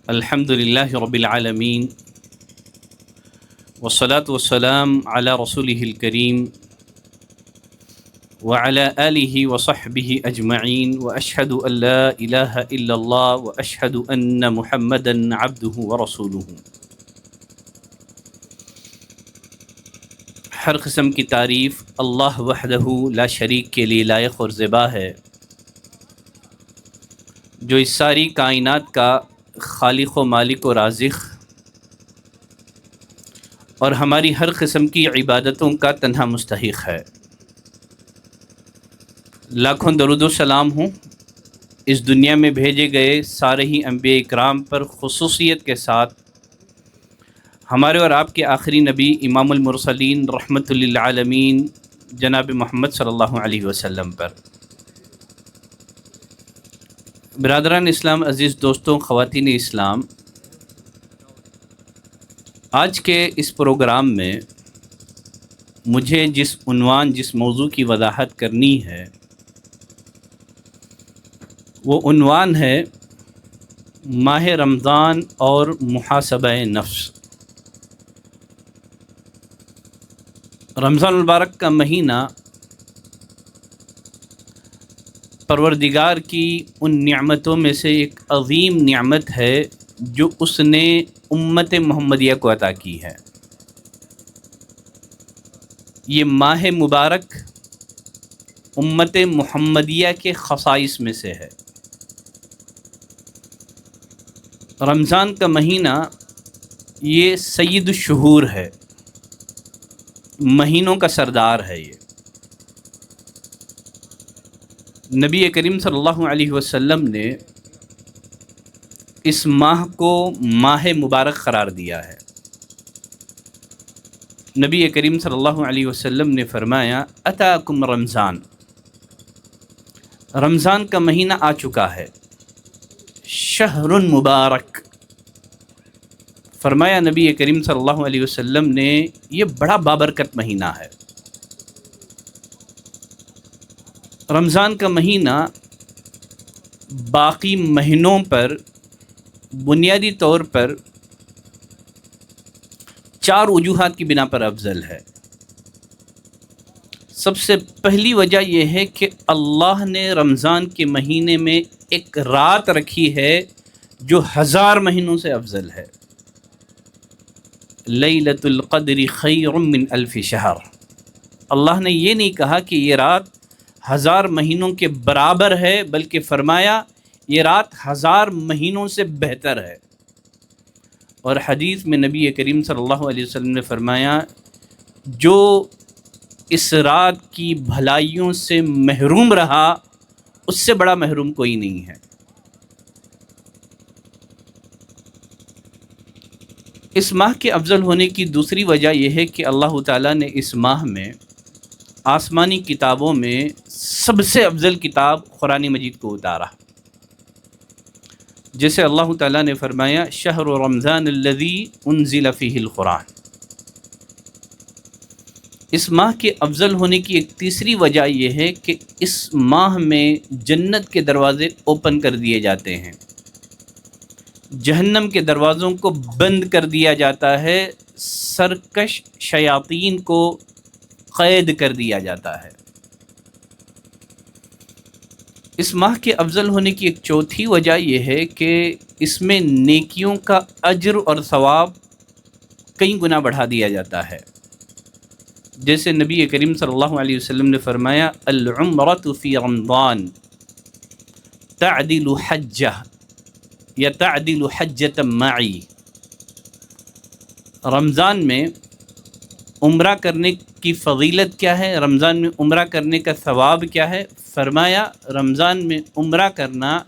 الحمدللہ رب العالمین والصلاة والسلام علی رسولہ الکریم وعلی آلہ وصحبہ اجمعین واشہد ان لا الہ الا اللہ واشہد ان محمدا عبدہ ورسولہ۔ ہر قسم کی تعریف اللہ وحدہ لا شریک کے لیے لائق اور زیبا ہے، جو اس ساری کائنات کا خالق و مالک و رازق اور ہماری ہر قسم کی عبادتوں کا تنہا مستحق ہے۔ لاکھوں درود و سلام ہوں اس دنیا میں بھیجے گئے سارے ہی انبیاء اکرام پر، خصوصیت کے ساتھ ہمارے اور آپ کے آخری نبی امام المرسلین رحمۃ للعالمین جناب محمد صلی اللہ علیہ وسلم پر۔ برادران اسلام، عزیز دوستوں، خواتین اسلام، آج کے اس پروگرام میں مجھے جس عنوان، جس موضوع کی وضاحت کرنی ہے، وہ عنوان ہے ماہ رمضان اور محاسبہ نفس۔ رمضان المبارک کا مہینہ پروردگار کی ان نعمتوں میں سے ایک عظیم نعمت ہے جو اس نے امت محمدیہ کو عطا کی ہے۔ یہ ماہ مبارک امت محمدیہ کے خصائص میں سے ہے۔ رمضان کا مہینہ یہ سید الشہور ہے، مہینوں کا سردار ہے۔ یہ نبی کریم صلی اللہ علیہ وسلم نے اس ماہ کو ماہ مبارک قرار دیا ہے۔ نبی کریم صلی اللہ علیہ وسلم نے فرمایا اتاکم رمضان، رمضان کا مہینہ آ چکا ہے، شہر مبارک۔ فرمایا نبی کریم صلی اللہ علیہ وسلم نے یہ بڑا بابرکت مہینہ ہے۔ رمضان کا مہینہ باقی مہینوں پر بنیادی طور پر 4 وجوہات کی بنا پر افضل ہے۔ سب سے پہلی وجہ یہ ہے کہ اللہ نے رمضان کے مہینے میں ایک رات رکھی ہے جو 1000 مہینوں سے افضل ہے۔ لیلۃ القدر خیر من الف شہر۔ اللہ نے یہ نہیں کہا کہ یہ رات 1000 مہینوں کے برابر ہے، بلکہ فرمایا یہ رات 1000 مہینوں سے بہتر ہے۔ اور حدیث میں نبی کریم صلی اللہ علیہ وسلم نے فرمایا جو اس رات کی بھلائیوں سے محروم رہا اس سے بڑا محروم کوئی نہیں ہے۔ اس ماہ کے افضل ہونے کی دوسری وجہ یہ ہے کہ اللہ تعالیٰ نے اس ماہ میں آسمانی کتابوں میں سب سے افضل کتاب قرآن مجید کو اتارا۔ جیسے اللہ تعالیٰ نے فرمایا شہر رمضان الذی انزل فیہ القرآن۔ اس ماہ کے افضل ہونے کی ایک تیسری وجہ یہ ہے کہ اس ماہ میں جنت کے دروازے اوپن کر دیے جاتے ہیں، جہنم کے دروازوں کو بند کر دیا جاتا ہے، سرکش شیاطین کو قید کر دیا جاتا ہے۔ اس ماہ کے افضل ہونے کی ایک چوتھی وجہ یہ ہے کہ اس میں نیکیوں کا اجر اور ثواب کئی گنا بڑھا دیا جاتا ہے۔ جیسے نبی کریم صلی اللہ علیہ وسلم نے فرمایا العمرۃ فی رمضان تعدل حجہ یا تعدل حجۃ معی۔ رمضان میں عمرہ کرنے کی فضیلت کیا ہے، رمضان میں عمرہ کرنے کا ثواب کیا ہے؟ فرمایا رمضان میں عمرہ کرنا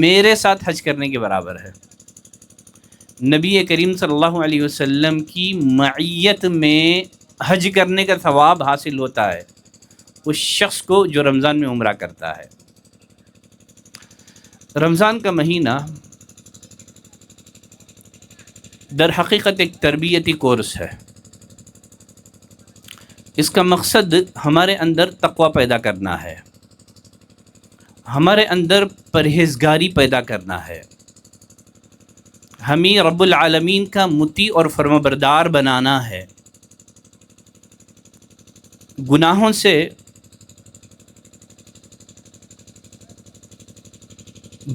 میرے ساتھ حج کرنے کے برابر ہے۔ نبی کریم صلی اللہ علیہ وسلم کی معیت میں حج کرنے کا ثواب حاصل ہوتا ہے اس شخص کو جو رمضان میں عمرہ کرتا ہے۔ رمضان کا مہینہ در حقیقت ایک تربیتی کورس ہے۔ اس کا مقصد ہمارے اندر تقوی پیدا کرنا ہے، ہمارے اندر پرہیزگاری پیدا کرنا ہے، ہمیں رب العالمین کا مطیع اور فرمانبردار بنانا ہے، گناہوں سے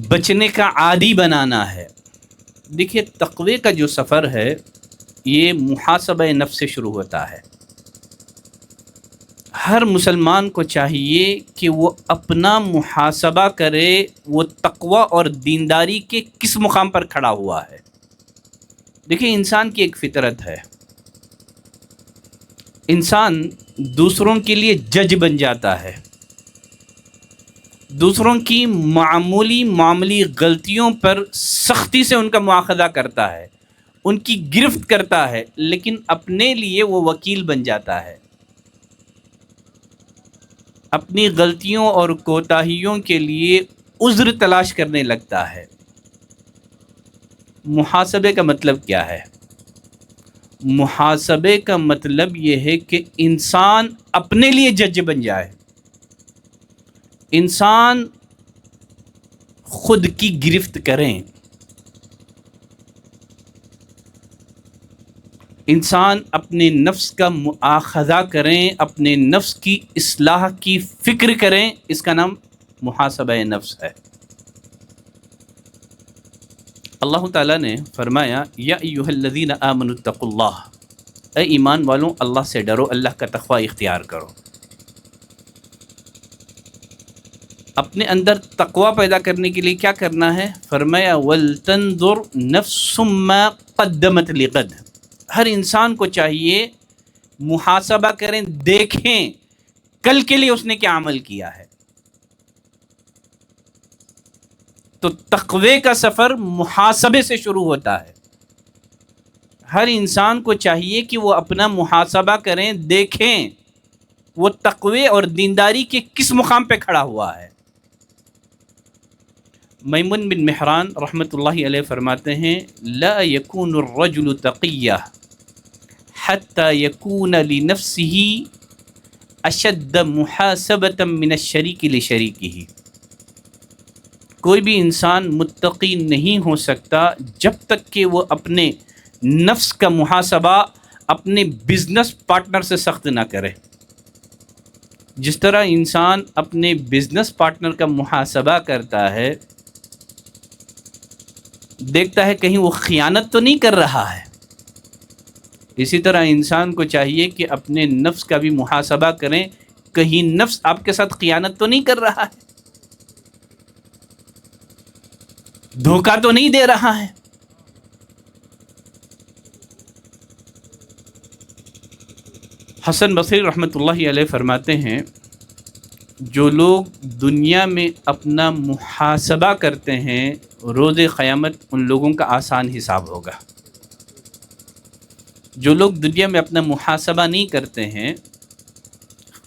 بچنے کا عادی بنانا ہے۔ دیکھیے تقوی کا جو سفر ہے یہ محاسبہ نفس سے شروع ہوتا ہے۔ ہر مسلمان کو چاہیے کہ وہ اپنا محاسبہ کرے، وہ تقوی اور دینداری کے کس مقام پر کھڑا ہوا ہے۔ دیکھیے انسان کی ایک فطرت ہے، انسان دوسروں کے لیے جج بن جاتا ہے، دوسروں کی معمولی غلطیوں پر سختی سے ان کا مواخذہ کرتا ہے، ان کی گرفت کرتا ہے، لیکن اپنے لیے وہ وکیل بن جاتا ہے، اپنی غلطیوں اور کوتاہیوں کے لیے عذر تلاش کرنے لگتا ہے۔ محاسبے کا مطلب کیا ہے؟ محاسبے کا مطلب یہ ہے کہ انسان اپنے لیے جج بن جائے، انسان خود کی گرفت کریں، انسان اپنے نفس کا مؤاخذہ کریں، اپنے نفس کی اصلاح کی فکر کریں، اس کا نام محاسبہ نفس ہے۔ اللہ تعالیٰ نے فرمایا یا ایھا الذین آمنوا اتقوا اللہ، اے ایمان والوں اللہ سے ڈرو، اللہ کا تقوی اختیار کرو۔ اپنے اندر تقوی پیدا کرنے کے لیے کیا کرنا ہے؟ فرمایا وَلْتَنْظُرْ نَفْسٌ مَّا قَدَّمَتْ لِغَدٍ، ہر انسان کو چاہیے محاسبہ کریں، دیکھیں کل کے لیے اس نے کیا عمل کیا ہے۔ تو تقوی کا سفر محاسبے سے شروع ہوتا ہے۔ ہر انسان کو چاہیے کہ وہ اپنا محاسبہ کریں، دیکھیں وہ تقوی اور دینداری کے کس مقام پہ کھڑا ہوا ہے۔ میمون بن مہران رحمۃ اللہ علیہ فرماتے ہیں لا يكون الرجل تقیہ حتى يكون لنفسه اشد محاسبة من الشریک لشریکہ، کوئی بھی انسان متقی نہیں ہو سکتا جب تک کہ وہ اپنے نفس کا محاسبہ اپنے بزنس پارٹنر سے سخت نہ کرے۔ جس طرح انسان اپنے بزنس پارٹنر کا محاسبہ کرتا ہے، دیکھتا ہے کہیں وہ خیانت تو نہیں کر رہا ہے، اسی طرح انسان کو چاہیے کہ اپنے نفس کا بھی محاسبہ کریں، کہیں نفس آپ کے ساتھ خیانت تو نہیں کر رہا ہے، دھوکہ تو نہیں دے رہا ہے۔ حسن بصری رحمۃ اللہ علیہ فرماتے ہیں جو لوگ دنیا میں اپنا محاسبہ کرتے ہیں، روز قیامت ان لوگوں کا آسان حساب ہوگا۔ جو لوگ دنیا میں اپنا محاسبہ نہیں کرتے ہیں،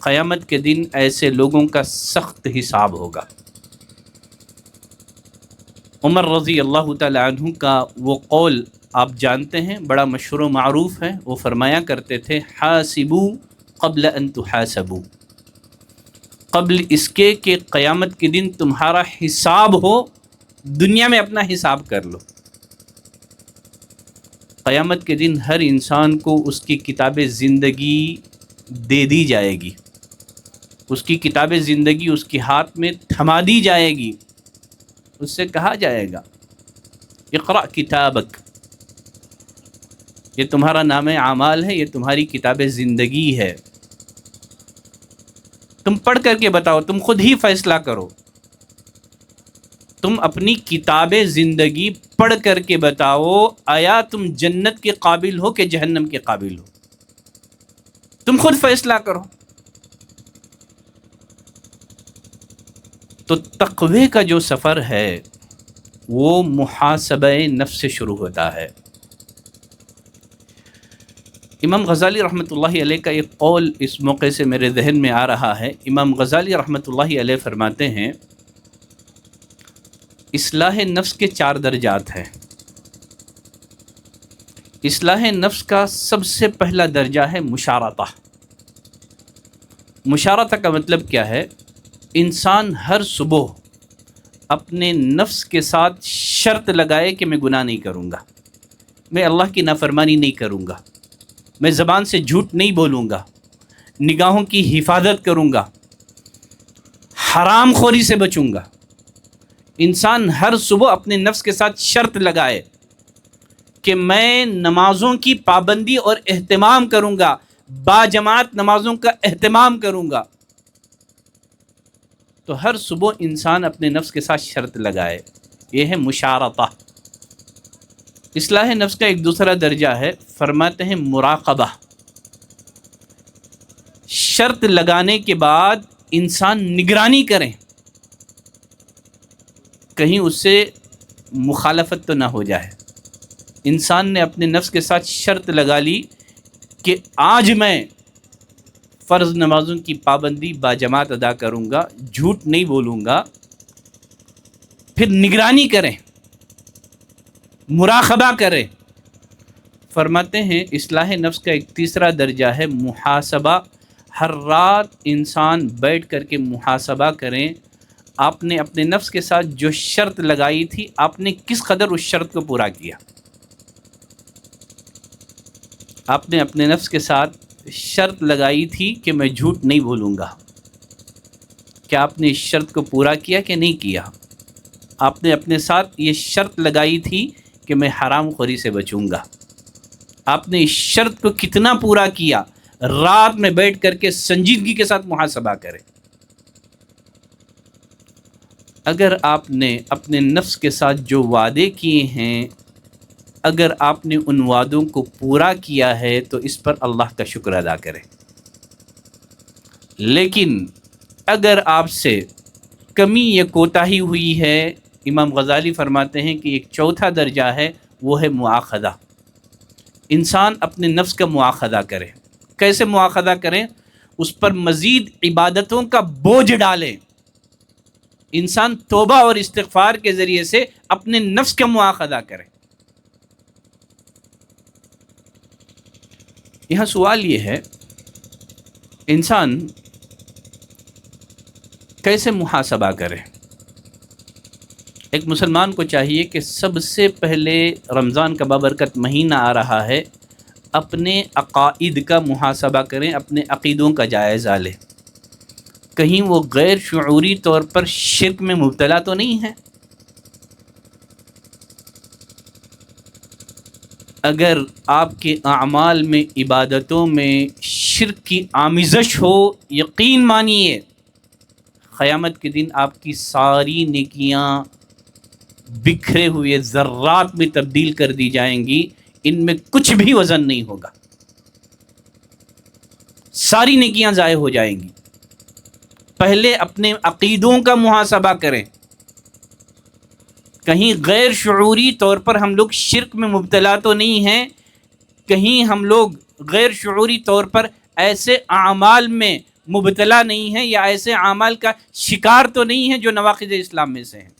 قیامت کے دن ایسے لوگوں کا سخت حساب ہوگا۔ عمر رضی اللہ تعالی عنہ کا وہ قول آپ جانتے ہیں، بڑا مشہور و معروف ہے، وہ فرمایا کرتے تھے حاسبوا قبل ان تحاسبوا، قبل اس کے کہ قیامت کے دن تمہارا حساب ہو، دنیا میں اپنا حساب کر لو۔ قیامت کے دن ہر انسان کو اس کی کتاب زندگی دے دی جائے گی، اس کی کتاب زندگی اس کے ہاتھ میں تھما دی جائے گی، اس سے کہا جائے گا اقرأ کتابک، یہ تمہارا نام اعمال ہے، یہ تمہاری کتاب زندگی ہے، تم پڑھ کر کے بتاؤ، تم خود ہی فیصلہ کرو، تم اپنی کتاب زندگی پڑھ کر کے بتاؤ آیا تم جنت کے قابل ہو کہ جہنم کے قابل ہو، تم خود فیصلہ کرو۔ تو تقوی کا جو سفر ہے وہ محاسبہ نفس سے شروع ہوتا ہے۔ امام غزالی رحمۃ اللہ علیہ کا ایک قول اس موقع سے میرے ذہن میں آ رہا ہے۔ امام غزالی رحمۃ اللہ علیہ فرماتے ہیں اصلاح نفس کے 4 درجات ہیں۔ اصلاح نفس کا سب سے پہلا درجہ ہے مشارطہ۔ مشارطہ کا مطلب کیا ہے؟ انسان ہر صبح اپنے نفس کے ساتھ شرط لگائے کہ میں گناہ نہیں کروں گا، میں اللہ کی نافرمانی نہیں کروں گا، میں زبان سے جھوٹ نہیں بولوں گا، نگاہوں کی حفاظت کروں گا، حرام خوری سے بچوں گا۔ انسان ہر صبح اپنے نفس کے ساتھ شرط لگائے کہ میں نمازوں کی پابندی اور اہتمام کروں گا، باجماعت نمازوں کا اہتمام کروں گا۔ تو ہر صبح انسان اپنے نفس کے ساتھ شرط لگائے، یہ ہے مشارطہ۔ اصلاح نفس کا ایک دوسرا درجہ ہے، فرماتے ہیں مراقبہ۔ شرط لگانے کے بعد انسان نگرانی کریں، کہیں اس سے مخالفت تو نہ ہو جائے۔ انسان نے اپنے نفس کے ساتھ شرط لگا لی کہ آج میں فرض نمازوں کی پابندی باجماعت ادا کروں گا، جھوٹ نہیں بولوں گا، پھر نگرانی کریں، مراقبہ کریں۔ فرماتے ہیں اصلاح نفس کا ایک تیسرا درجہ ہے محاسبہ۔ ہر رات انسان بیٹھ کر کے محاسبہ کریں، آپ نے اپنے نفس کے ساتھ جو شرط لگائی تھی، آپ نے کس قدر اس شرط کو پورا کیا۔ آپ نے اپنے نفس کے ساتھ شرط لگائی تھی کہ میں جھوٹ نہیں بولوں گا، کیا آپ نے اس شرط کو پورا کیا کہ نہیں کیا؟ آپ نے اپنے ساتھ یہ شرط لگائی تھی کہ میں حرام خوری سے بچوں گا، آپ نے اس شرط کو کتنا پورا کیا؟ رات میں بیٹھ کر کے سنجیدگی کے ساتھ محاسبہ کریں۔ اگر آپ نے اپنے نفس کے ساتھ جو وعدے کیے ہیں، اگر آپ نے ان وعدوں کو پورا کیا ہے تو اس پر اللہ کا شکر ادا کریں۔ لیکن اگر آپ سے کمی یا کوتاہی ہوئی ہے، امام غزالی فرماتے ہیں کہ ایک چوتھا درجہ ہے، وہ ہے مواخذہ۔ انسان اپنے نفس کا مواخذہ کرے۔ کیسے مواخذہ کریں؟ اس پر مزید عبادتوں کا بوجھ ڈالیں۔ انسان توبہ اور استغفار کے ذریعے سے اپنے نفس کا مواخذہ کرے۔ یہاں سوال یہ ہے، انسان کیسے محاسبہ کرے؟ ایک مسلمان کو چاہیے کہ سب سے پہلے رمضان کا بابرکت مہینہ آ رہا ہے، اپنے عقائد کا محاسبہ کریں، اپنے عقیدوں کا جائزہ لیں، کہیں وہ غیر شعوری طور پر شرک میں مبتلا تو نہیں ہے۔ اگر آپ کے اعمال میں، عبادتوں میں شرک کی آمیزش ہو، یقین مانیے قیامت کے دن آپ کی ساری نیکیاں بکھرے ہوئے ذرات میں تبدیل کر دی جائیں گی، ان میں کچھ بھی وزن نہیں ہوگا، ساری نیکیاں ضائع ہو جائیں گی۔ پہلے اپنے عقیدوں کا محاسبہ کریں، کہیں غیر شعوری طور پر ہم لوگ شرک میں مبتلا تو نہیں ہیں، کہیں ہم لوگ غیر شعوری طور پر ایسے اعمال میں مبتلا نہیں ہیں یا ایسے اعمال کا شکار تو نہیں ہیں جو نواقض اسلام میں سے ہیں۔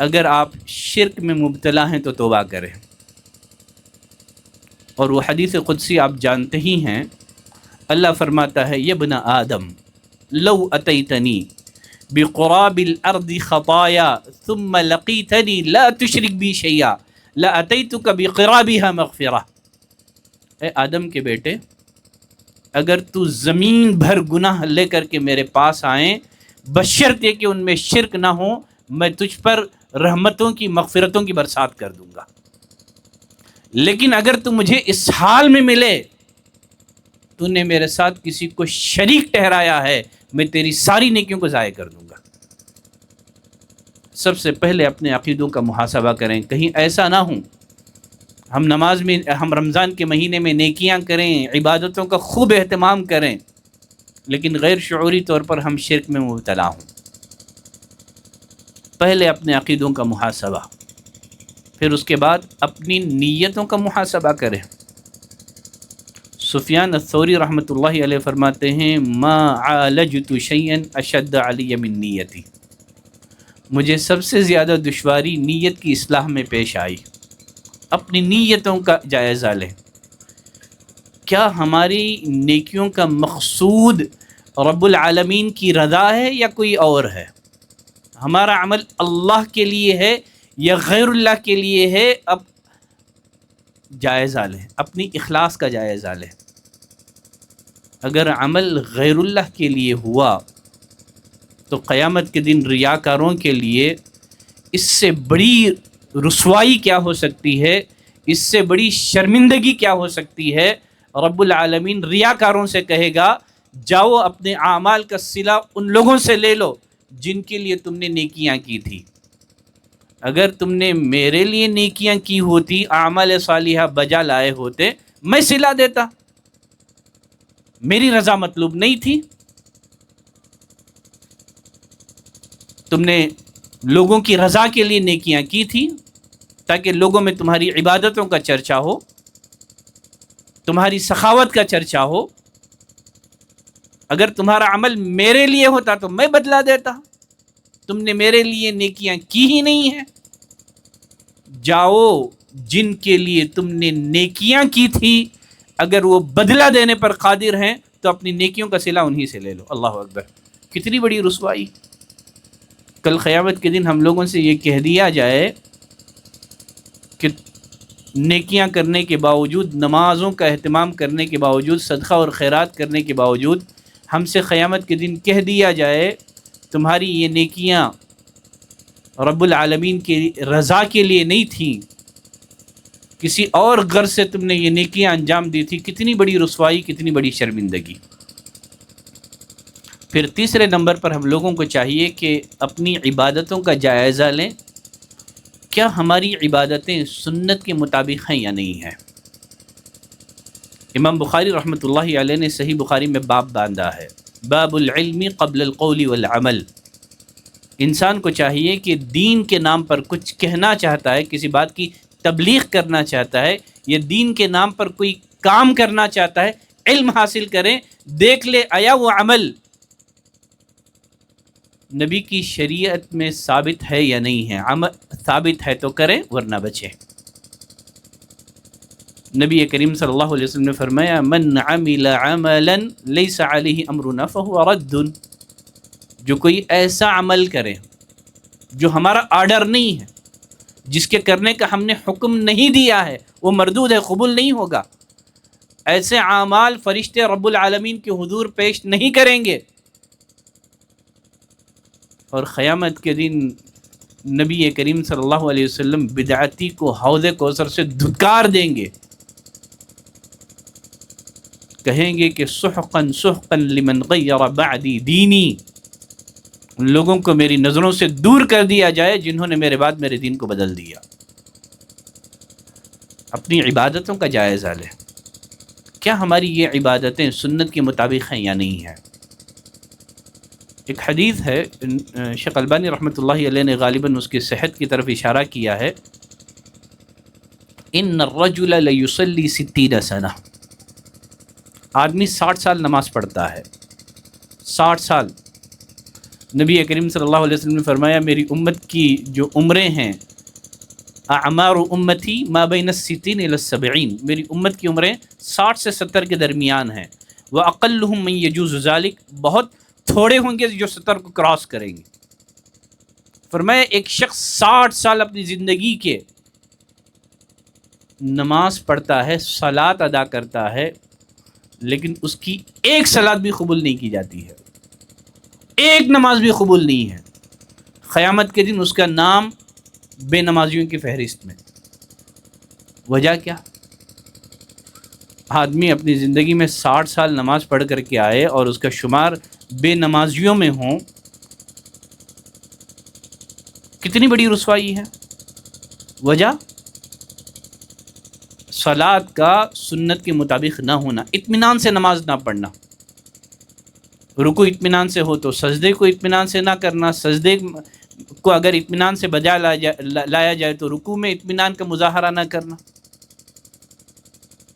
اگر آپ شرک میں مبتلا ہیں تو توبہ کریں، اور وہ حدیث قدسی آپ جانتے ہی ہیں، اللہ فرماتا ہے یا ابن آدم لو اتیتنی بقراب الارض خطایا ثم لقیتنی لا تشرک بی شیئا لاتیتک بقرابها مغفرہ۔ اے آدم کے بیٹے، اگر تو زمین بھر گناہ لے کر کے میرے پاس آئیں، بشرط یہ کہ ان میں شرک نہ ہو، میں تجھ پر رحمتوں کی، مغفرتوں کی برسات کر دوں گا۔ لیکن اگر تو مجھے اس حال میں ملے، تو نے میرے ساتھ کسی کو شریک ٹھہرایا ہے، میں تیری ساری نیکیوں کو ضائع کر دوں گا۔ سب سے پہلے اپنے عقیدوں کا محاسبہ کریں، کہیں ایسا نہ ہوں ہم نماز میں، ہم رمضان کے مہینے میں نیکیاں کریں، عبادتوں کا خوب اہتمام کریں، لیکن غیر شعوری طور پر ہم شرک میں مبتلا ہوں۔ پہلے اپنے عقیدوں کا محاسبہ، پھر اس کے بعد اپنی نیتوں کا محاسبہ کریں۔ سفیان الثوری رحمۃ اللہ علیہ فرماتے ہیں ما عالجت شیئا اشد علی من نیتی، مجھے سب سے زیادہ دشواری نیت کی اصلاح میں پیش آئی۔ اپنی نیتوں کا جائزہ لیں، کیا ہماری نیکیوں کا مقصود رب العالمین کی رضا ہے یا کوئی اور ہے؟ ہمارا عمل اللہ کے لیے ہے یا غیر اللہ کے لیے ہے، اب جائزہ لیں، اپنی اخلاص کا جائزہ لیں۔ اگر عمل غیر اللہ کے لیے ہوا تو قیامت کے دن ریاکاروں کے لیے اس سے بڑی رسوائی کیا ہو سکتی ہے، اس سے بڑی شرمندگی کیا ہو سکتی ہے۔ رب العالمین ریاکاروں سے کہے گا جاؤ اپنے اعمال کا صلہ ان لوگوں سے لے لو جن کے لیے تم نے نیکیاں کی تھی۔ اگر تم نے میرے لیے نیکیاں کی ہوتی، اعمال صالحہ بجا لائے ہوتے، میں صلہ دیتا، میری رضا مطلوب نہیں تھی۔ تم نے لوگوں کی رضا کے لیے نیکیاں کی تھی تاکہ لوگوں میں تمہاری عبادتوں کا چرچا ہو، تمہاری سخاوت کا چرچا ہو۔ اگر تمہارا عمل میرے لیے ہوتا تو میں بدلہ دیتا، تم نے میرے لیے نیکیاں کی ہی نہیں ہیں۔ جاؤ جن کے لیے تم نے نیکیاں کی تھی، اگر وہ بدلہ دینے پر قادر ہیں تو اپنی نیکیوں کا صلہ انہی سے لے لو۔ اللہ اکبر، کتنی بڑی رسوائی۔ کل قیامت کے دن ہم لوگوں سے یہ کہہ دیا جائے کہ نیکیاں کرنے کے باوجود، نمازوں کا اہتمام کرنے کے باوجود، صدقہ اور خیرات کرنے کے باوجود ہم سے قیامت کے دن کہہ دیا جائے تمہاری یہ نیکیاں رب العالمین کی رضا کے لیے نہیں تھیں، کسی اور غرض سے تم نے یہ نیکیاں انجام دی تھی۔ کتنی بڑی رسوائی، کتنی بڑی شرمندگی۔ پھر تیسرے نمبر پر ہم لوگوں کو چاہیے کہ اپنی عبادتوں کا جائزہ لیں، کیا ہماری عبادتیں سنت کے مطابق ہیں یا نہیں ہیں۔ امام بخاری رحمۃ اللہ علیہ نے صحیح بخاری میں باب باندھا ہے، باب العلم قبل القول والعمل۔ انسان کو چاہیے کہ دین کے نام پر کچھ کہنا چاہتا ہے، کسی بات کی تبلیغ کرنا چاہتا ہے، یا دین کے نام پر کوئی کام کرنا چاہتا ہے، علم حاصل کریں، دیکھ لے آیا وہ عمل نبی کی شریعت میں ثابت ہے یا نہیں ہے۔ عمل ثابت ہے تو کریں ورنہ بچیں۔ نبی کریم صلی اللہ علیہ وسلم نے فرمایا من عمل عملا لیس علیہ امرنا فہو رد، جو کوئی ایسا عمل کرے جو ہمارا آرڈر نہیں ہے، جس کے کرنے کا ہم نے حکم نہیں دیا ہے، وہ مردود ہے، قبول نہیں ہوگا۔ ایسے اعمال فرشتے رب العالمین کے حضور پیش نہیں کریں گے، اور قیامت کے دن نبی کریم صلی اللہ علیہ وسلم بدعتی کو حوض کوثر سے دھتکار دیں گے، کہیں گے کہ سحقا سحقا لمن غیر بعدی دینی، ان لوگوں کو میری نظروں سے دور کر دیا جائے جنہوں نے میرے بعد میرے دین کو بدل دیا۔ اپنی عبادتوں کا جائزہ لیں، کیا ہماری یہ عبادتیں سنت کے مطابق ہیں یا نہیں ہیں۔ ایک حدیث ہے، شیخ البانی رحمۃ اللہ علیہ نے غالباً اس کی صحت کی طرف اشارہ کیا ہے، ان الرجل لیصلی 60 سنہ، آدمی 60 سال نماز پڑھتا ہے، 60 سال۔ نبی کریم صلی اللہ علیہ وسلم نے فرمایا میری امت کی جو عمریں ہیں، اعمار امتی ما بین 60 الی 70، میری امت کی عمریں 60 سے 70 کے درمیان ہیں، واقلهم من یجوز ذلک، بہت تھوڑے ہوں گے جو 70 کو کراس کریں گے۔ فرمایا ایک شخص 60 سال اپنی زندگی کے نماز پڑھتا ہے، صلات ادا کرتا ہے، لیکن اس کی ایک صلات بھی قبول نہیں کی جاتی ہے، ایک نماز بھی قبول نہیں ہے۔ قیامت کے دن اس کا نام بے نمازیوں کی فہرست میں۔ وجہ کیا؟ آدمی اپنی زندگی میں 60 سال نماز پڑھ کر کے آئے اور اس کا شمار بے نمازیوں میں ہوں، کتنی بڑی رسوائی ہے۔ وجہ صلات کا سنت کے مطابق نہ ہونا، اطمینان سے نماز نہ پڑھنا، رکوع اطمینان سے ہو تو سجدے کو اطمینان سے نہ کرنا، سجدے کو اگر اطمینان سے بجا لایا جائے تو رکوع میں اطمینان کا مظاہرہ نہ کرنا۔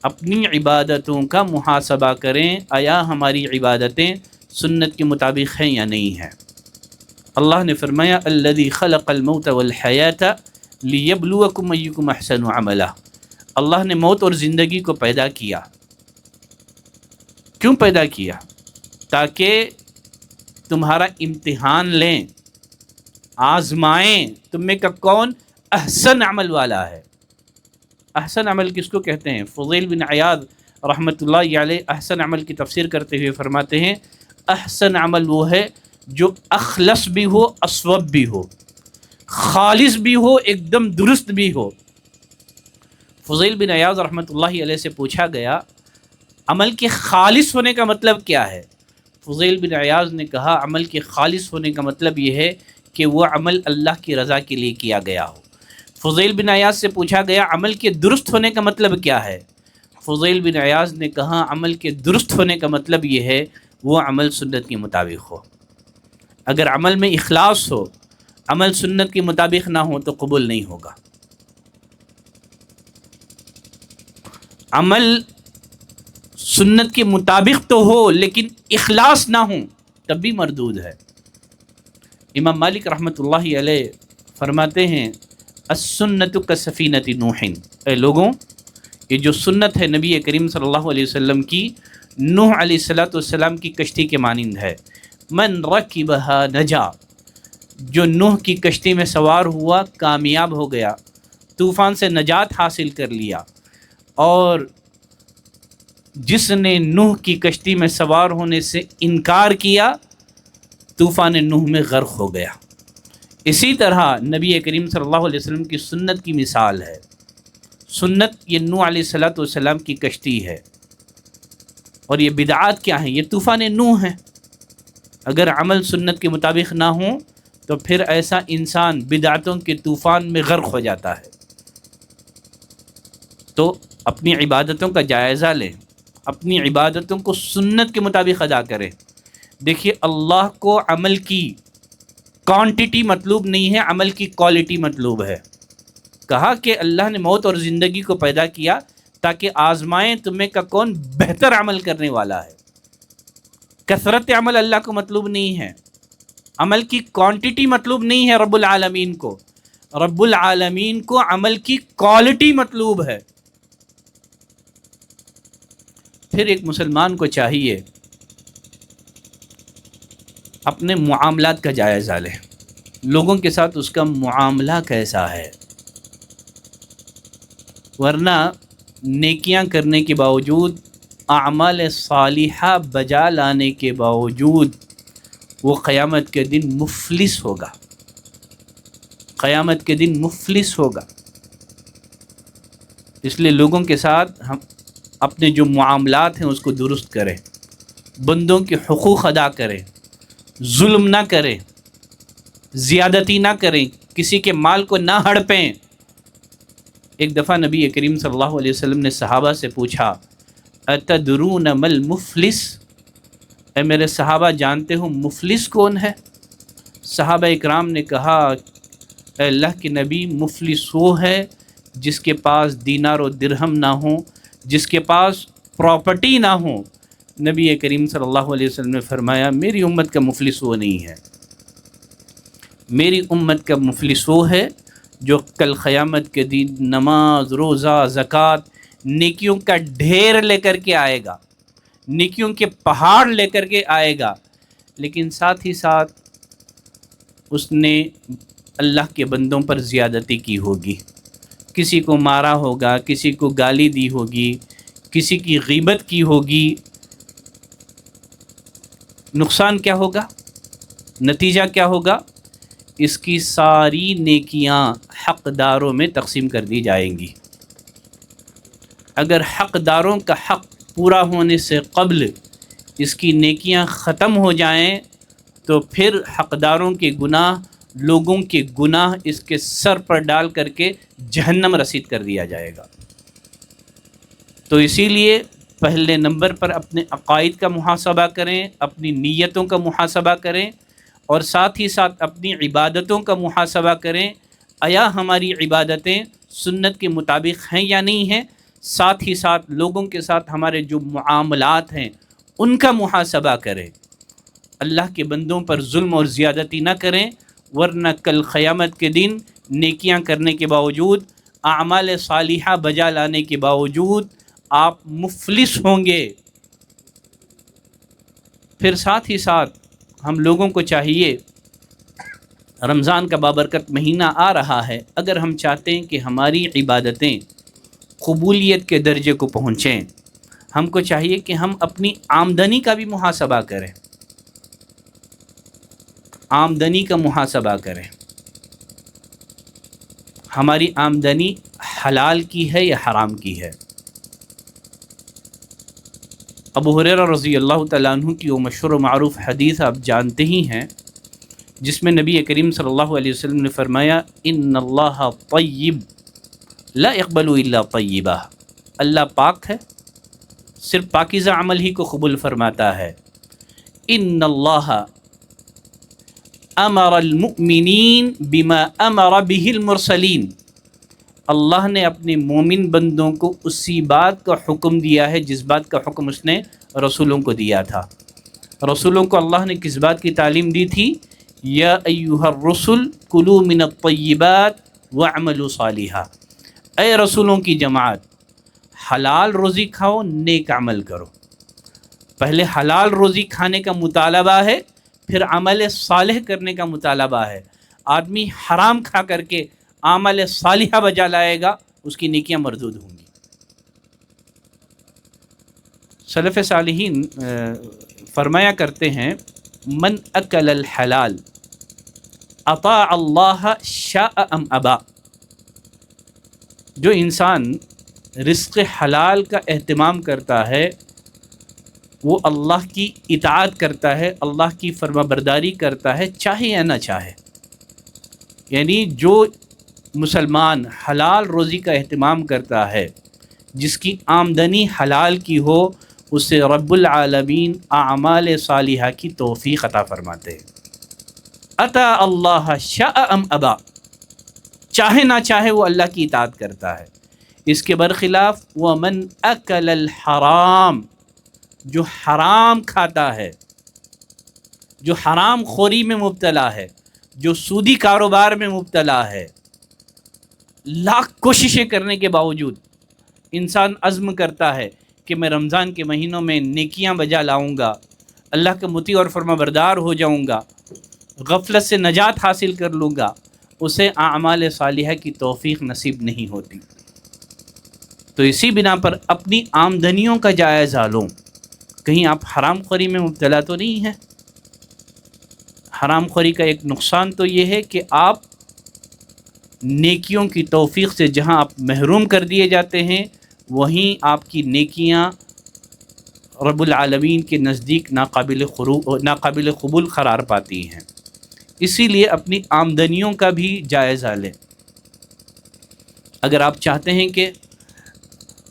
اپنی عبادتوں کا محاسبہ کریں، آیا ہماری عبادتیں سنت کے مطابق ہیں یا نہیں ہیں۔ اللہ نے فرمایا الذی خلق الموت والحیات لیبلوکم ایکم احسن عملا، اللہ نے موت اور زندگی کو پیدا کیا۔ کیوں پیدا کیا؟ تاکہ تمہارا امتحان لیں، آزمائیں تم میں کا کون احسن عمل والا ہے۔ احسن عمل کس کو کہتے ہیں؟ فضیل بن عیاض رحمۃ اللہ علیہ احسن عمل کی تفسیر کرتے ہوئے فرماتے ہیں احسن عمل وہ ہے جو اخلص بھی ہو، اصوب بھی ہو، خالص بھی ہو، ایک دم درست بھی ہو۔ فضیل بن عیاض رحمۃ اللہ علیہ سے پوچھا گیا عمل کے خالص ہونے کا مطلب کیا ہے؟ فضیل بن عیاض نے کہا عمل کے خالص ہونے کا مطلب یہ ہے کہ وہ عمل اللہ کی رضا کے لیے کیا گیا ہو۔ فضیل بن عیاض سے پوچھا گیا عمل کے درست ہونے کا مطلب کیا ہے؟ فضیل بن عیاض نے کہا عمل کے درست ہونے کا مطلب یہ ہے وہ عمل سنت کے مطابق ہو۔ اگر عمل میں اخلاص ہو، عمل سنت کے مطابق نہ ہو تو قبول نہیں ہوگا۔ عمل سنت کے مطابق تو ہو لیکن اخلاص نہ ہو تب بھی مردود ہے۔ امام مالک رحمۃ اللہ علیہ فرماتے ہیں السنت کسفینۃ نوح، اے لوگوں یہ جو سنت ہے نبی کریم صلی اللہ علیہ وسلم کی نوح علیہ السلام کی کشتی کے مانند ہے۔ من رکبہا نجا، جو نوح کی کشتی میں سوار ہوا کامیاب ہو گیا، طوفان سے نجات حاصل کر لیا، اور جس نے نوح کی کشتی میں سوار ہونے سے انکار کیا طوفان نوح میں غرق ہو گیا۔ اسی طرح نبی کریم صلی اللہ علیہ وسلم کی سنت کی مثال ہے۔ سنت یہ نوح علیہ السلام کی کشتی ہے، اور یہ بدعات کیا ہیں؟ یہ طوفان نوح ہے۔ اگر عمل سنت کے مطابق نہ ہو تو پھر ایسا انسان بدعتوں کے طوفان میں غرق ہو جاتا ہے۔ تو اپنی عبادتوں کا جائزہ لیں، اپنی عبادتوں کو سنت کے مطابق ادا کریں۔ دیکھیے اللہ کو عمل کی کوانٹٹی مطلوب نہیں ہے، عمل کی کوالٹی مطلوب ہے۔ کہا کہ اللہ نے موت اور زندگی کو پیدا کیا تاکہ آزمائیں تمہیں کا کون بہتر عمل کرنے والا ہے۔ کثرت عمل اللہ کو مطلوب نہیں ہے، عمل کی کوانٹٹی مطلوب نہیں ہے رب العالمین کو، رب العالمین کو عمل کی کوالٹی مطلوب ہے۔ پھر ایک مسلمان کو چاہیے اپنے معاملات کا جائزہ لے، لوگوں کے ساتھ اس کا معاملہ کیسا ہے، ورنہ نیکیاں کرنے کے باوجود، اعمال صالحہ بجا لانے کے باوجود وہ قیامت کے دن مفلس ہوگا، قیامت کے دن مفلس ہوگا۔ اس لیے لوگوں کے ساتھ ہم اپنے جو معاملات ہیں اس کو درست کریں، بندوں کے حقوق ادا کریں، ظلم نہ کریں، زیادتی نہ کریں، کسی کے مال کو نہ ہڑپیں۔ ایک دفعہ نبی کریم صلی اللہ علیہ وسلم نے صحابہ سے پوچھا اتدرون مل مفلس، اے میرے صحابہ جانتے ہو مفلس کون ہے؟ صحابہ اکرام نے کہا اے اللہ کے نبی مفلس وہ ہے جس کے پاس دینار و درہم نہ ہو، جس کے پاس پراپرٹی نہ ہو۔ نبی کریم صلی اللہ علیہ وسلم نے فرمایا میری امت کا مفلس وہ نہیں ہے، میری امت کا مفلس وہ ہے جو کل قیامت کے دن نماز، روزہ، زکوٰۃ، نیکیوں کا ڈھیر لے کر کے آئے گا، نیکیوں کے پہاڑ لے کر کے آئے گا، لیکن ساتھ ہی ساتھ اس نے اللہ کے بندوں پر زیادتی کی ہوگی، کسی کو مارا ہوگا، کسی کو گالی دی ہوگی، کسی کی غیبت کی ہوگی۔ نقصان کیا ہوگا؟ نتیجہ کیا ہوگا؟ اس کی ساری نیکیاں حقداروں میں تقسیم کر دی جائیں گی۔ اگر حقداروں کا حق پورا ہونے سے قبل اس کی نیکیاں ختم ہو جائیں تو پھر حقداروں کے گناہ، لوگوں کے گناہ اس کے سر پر ڈال کر کے جہنم رسید کر دیا جائے گا۔ تو اسی لیے پہلے نمبر پر اپنے عقائد کا محاسبہ کریں، اپنی نیتوں کا محاسبہ کریں، اور ساتھ ہی ساتھ اپنی عبادتوں کا محاسبہ کریں، آیا ہماری عبادتیں سنت کے مطابق ہیں یا نہیں ہیں۔ ساتھ ہی ساتھ لوگوں کے ساتھ ہمارے جو معاملات ہیں ان کا محاسبہ کریں، اللہ کے بندوں پر ظلم اور زیادتی نہ کریں، ورنہ کل قیامت کے دن نیکیاں کرنے کے باوجود، اعمال صالحہ بجا لانے کے باوجود آپ مفلس ہوں گے۔ پھر ساتھ ہی ساتھ ہم لوگوں کو چاہیے رمضان کا بابرکت مہینہ آ رہا ہے، اگر ہم چاہتے ہیں کہ ہماری عبادتیں قبولیت کے درجے کو پہنچیں، ہم کو چاہیے کہ ہم اپنی آمدنی کا بھی محاسبہ کریں، آمدنی کا محاسبہ کریں، ہماری آمدنی حلال کی ہے یا حرام کی ہے۔ ابو ہریرہ رضی اللہ تعالیٰ عنہ کی وہ مشہور و معروف حدیث آپ جانتے ہی ہیں، جس میں نبی کریم صلی اللہ علیہ وسلم نے فرمایا ان اللہ طیب لا يقبل الا طیبہ، اللہ پاک ہے، صرف پاکیزہ عمل ہی کو قبول فرماتا ہے۔ ان اللہ امر المؤمنین بما امر به المرسلین، اللہ نے اپنے مومن بندوں کو اسی بات کا حکم دیا ہے جس بات کا حکم اس نے رسولوں کو دیا تھا۔ رسولوں کو اللہ نے کس بات کی تعلیم دی تھی؟ یا ایھا الرسل کلوا من الطیبات واعملوا صالحا، اے رسولوں کی جماعت، حلال روزی کھاؤ، نیک عمل کرو۔ پہلے حلال روزی کھانے کا مطالبہ ہے، پھر عمل صالح کرنے کا مطالبہ ہے۔ آدمی حرام کھا کر کے عمل صالحہ بجا لائے گا، اس کی نیکیاں مردود ہوں گی۔ سلف صالحین فرمایا کرتے ہیں من اکل الحلال اطاع اللہ شاء ام ابا، جو انسان رزق حلال کا اہتمام کرتا ہے وہ اللہ کی اطاعت کرتا ہے، اللہ کی فرما برداری کرتا ہے، چاہے یا نہ چاہے۔ یعنی جو مسلمان حلال روزی کا اہتمام کرتا ہے، جس کی آمدنی حلال کی ہو، اسے رب العالمین اعمال صالحہ کی توفیق عطا فرماتے ہیں۔ اطاع اللہ شاء ام ابا، چاہے نہ چاہے وہ اللہ کی اطاعت کرتا ہے۔ اس کے برخلاف ومن اکل الحرام، جو حرام کھاتا ہے، جو حرام خوری میں مبتلا ہے، جو سودی کاروبار میں مبتلا ہے، لاکھ کوششیں کرنے کے باوجود انسان عزم کرتا ہے کہ میں رمضان کے مہینوں میں نیکیاں بجا لاؤں گا، اللہ کا مطیع اور فرما بردار ہو جاؤں گا، غفلت سے نجات حاصل کر لوں گا، اسے اعمال صالحہ کی توفیق نصیب نہیں ہوتی۔ تو اسی بنا پر اپنی آمدنیوں کا جائزہ لو، کہیں آپ حرام خوری میں مبتلا تو نہیں ہیں۔ حرام خوری کا ایک نقصان تو یہ ہے کہ آپ نیکیوں کی توفیق سے جہاں آپ محروم کر دیے جاتے ہیں، وہیں آپ کی نیکیاں رب العالمین کے نزدیک ناقابل قبول قرار پاتی ہیں۔ اسی لیے اپنی آمدنیوں کا بھی جائزہ لیں۔ اگر آپ چاہتے ہیں کہ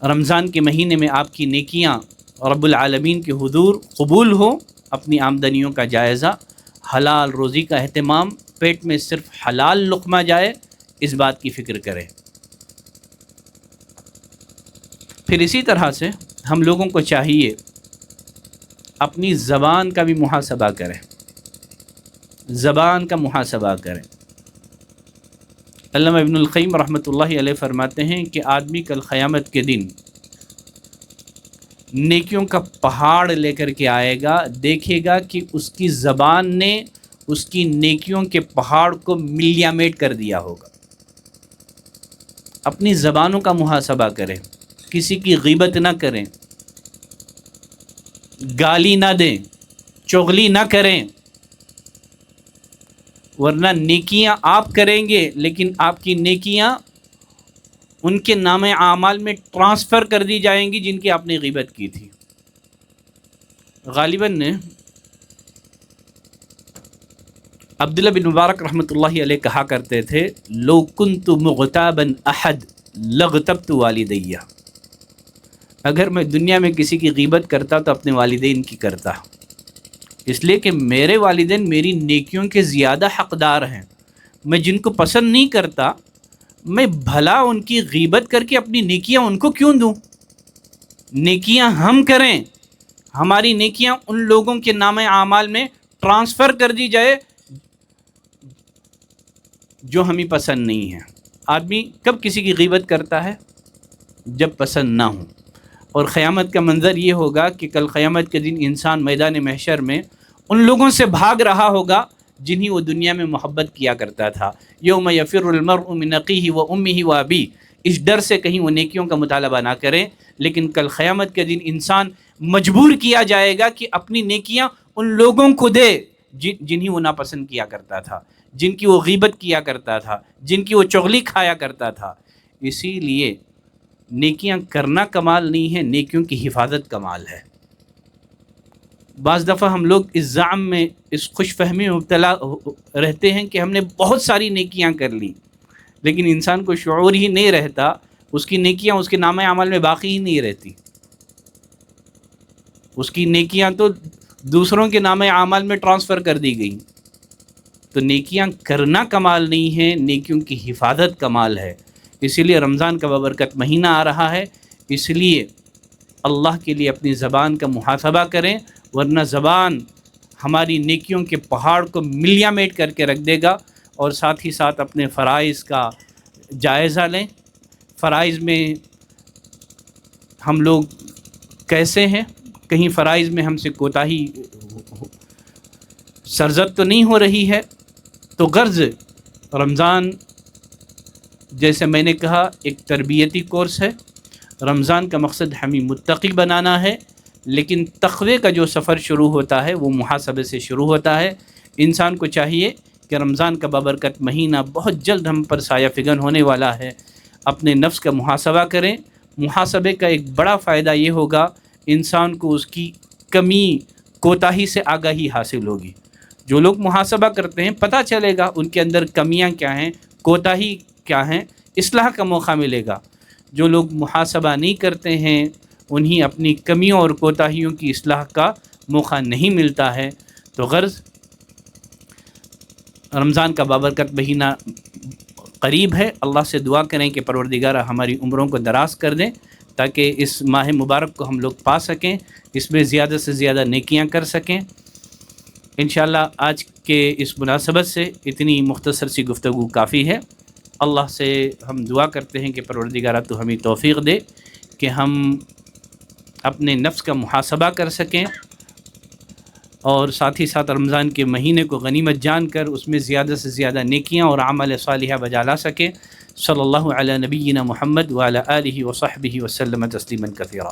رمضان کے مہینے میں آپ کی نیکیاں رب العالمین کے حضور قبول ہو، اپنی آمدنیوں کا جائزہ، حلال روزی کا اہتمام، پیٹ میں صرف حلال لقمہ جائے، اس بات کی فکر کریں۔ پھر اسی طرح سے ہم لوگوں کو چاہیے اپنی زبان کا بھی محاسبہ کریں، زبان کا محاسبہ کریں۔ علامہ ابن القیم رحمۃ اللہ علیہ فرماتے ہیں کہ آدمی کل قیامت کے دن نیکیوں کا پہاڑ لے کر کے آئے گا، دیکھے گا کہ اس کی زبان نے اس کی نیکیوں کے پہاڑ کو ملیامیٹ کر دیا ہوگا۔ اپنی زبانوں کا محاسبہ کریں، کسی کی غیبت نہ کریں، گالی نہ دیں، چغلی نہ کریں، ورنہ نیکیاں آپ کریں گے لیکن آپ کی نیکیاں ان کے نام اعمال میں ٹرانسفر کر دی جائیں گی جن کی آپ نے غیبت کی تھی۔ غالباً عبداللہ بن مبارک رحمۃ اللہ علیہ کہا کرتے تھے لو کنت مغتابا احد لغتبت والدی، اگر میں دنیا میں کسی کی غیبت کرتا تو اپنے والدین کی کرتا، اس لیے کہ میرے والدین میری نیکیوں کے زیادہ حقدار ہیں۔ میں جن کو پسند نہیں کرتا، میں بھلا ان کی غیبت کر کے اپنی نیکیاں ان کو کیوں دوں؟ نیکیاں ہم کریں، ہماری نیکیاں ان لوگوں کے نام اعمال میں ٹرانسفر کر دی جائے جو ہمیں پسند نہیں ہے۔ آدمی کب کسی کی غیبت کرتا ہے؟ جب پسند نہ ہو۔ اور قیامت کا منظر یہ ہوگا کہ کل قیامت کے دن انسان میدان محشر میں ان لوگوں سے بھاگ رہا ہوگا جنہیں وہ دنیا میں محبت کیا کرتا تھا۔ یوم یفر المرء من اخیہ و امہ و ابیہ، اس ڈر سے کہیں وہ نیکیوں کا مطالبہ نہ کریں، لیکن کل قیامت کے دن انسان مجبور کیا جائے گا کہ اپنی نیکیاں ان لوگوں کو دے جنہیں وہ ناپسند کیا کرتا تھا، جن کی وہ غیبت کیا کرتا تھا، جن کی وہ چغلی کھایا کرتا تھا۔ اسی لیے نیکیاں کرنا کمال نہیں ہے، نیکیوں کی حفاظت کمال ہے۔ بعض دفعہ ہم لوگ اس زعم میں، اس خوش فہمی میں مبتلا رہتے ہیں کہ ہم نے بہت ساری نیکیاں کر لی، لیکن انسان کو شعور ہی نہیں رہتا، اس کی نیکیاں اس کے نامہ اعمال میں باقی ہی نہیں رہتی، اس کی نیکیاں تو دوسروں کے نامہ اعمال میں ٹرانسفر کر دی گئی۔ تو نیکیاں کرنا کمال نہیں ہے، نیکیوں کی حفاظت کمال ہے۔ اسی لیے رمضان کا بابرکت مہینہ آ رہا ہے، اس لیے اللہ کے لیے اپنی زبان کا محاسبہ کریں، ورنہ زبان ہماری نیکیوں کے پہاڑ کو ملیاں میٹ کر کے رکھ دے گا۔ اور ساتھ ہی ساتھ اپنے فرائض کا جائزہ لیں، فرائض میں ہم لوگ کیسے ہیں، کہیں فرائض میں ہم سے کوتاہی سرزد تو نہیں ہو رہی ہے۔ تو غرض رمضان، جیسے میں نے کہا، ایک تربیتی کورس ہے۔ رمضان کا مقصد ہمیں متقی بنانا ہے، لیکن تقوی کا جو سفر شروع ہوتا ہے وہ محاسبے سے شروع ہوتا ہے۔ انسان کو چاہیے کہ رمضان کا بابرکت مہینہ بہت جلد ہم پر سایہ فگن ہونے والا ہے، اپنے نفس کا محاسبہ کریں۔ محاسبے کا ایک بڑا فائدہ یہ ہوگا، انسان کو اس کی کمی کوتاہی سے آگاہی حاصل ہوگی۔ جو لوگ محاسبہ کرتے ہیں پتہ چلے گا ان کے اندر کمیاں کیا ہیں، کوتاہی کیا ہیں، اصلاح کا موقع ملے گا۔ جو لوگ محاسبہ نہیں کرتے ہیں انہیں اپنی کمیوں اور کوتاہیوں کی اصلاح کا موقع نہیں ملتا ہے۔ تو غرض رمضان کا بابرکت مہینہ قریب ہے، اللہ سے دعا کریں کہ پروردگار ہماری عمروں کو دراز کر دیں تاکہ اس ماہ مبارک کو ہم لوگ پا سکیں، اس میں زیادہ سے زیادہ نیکیاں کر سکیں۔ انشاءاللہ آج کے اس مناسبت سے اتنی مختصر سی گفتگو کافی ہے۔ اللہ سے ہم دعا کرتے ہیں کہ پروردگار تو ہمیں توفیق دے کہ ہم اپنے نفس کا محاسبہ کر سکیں، اور ساتھ ہی ساتھ رمضان کے مہینے کو غنیمت جان کر اس میں زیادہ سے زیادہ نیکیاں اور اعمال صالحہ بجا لا سکیں۔ صلی اللہ علی نبینا محمد وعلی آلہ وصحبہ وسلم تسلیما کثیرا۔